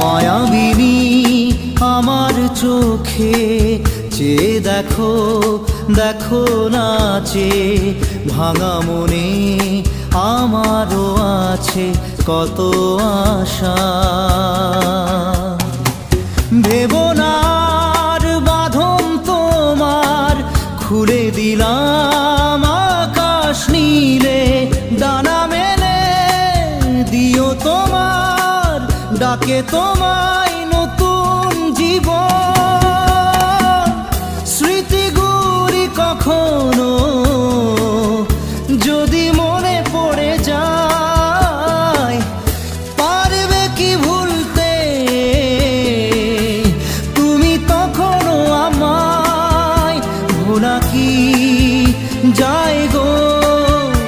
মায়াবিনী আমার চোখে চেয়ে দেখো, দেখো নাচে ভাঙা মনে আমারও আছে কত আশা। ভেবো না আর বাঁধন তোমার, খুলে দিলাম আকাশ নীলে, ডানা মেলে দিও তোমার ডাকে তোমায় নতুন জীবন। স্মৃতিগুলি কখনো যদি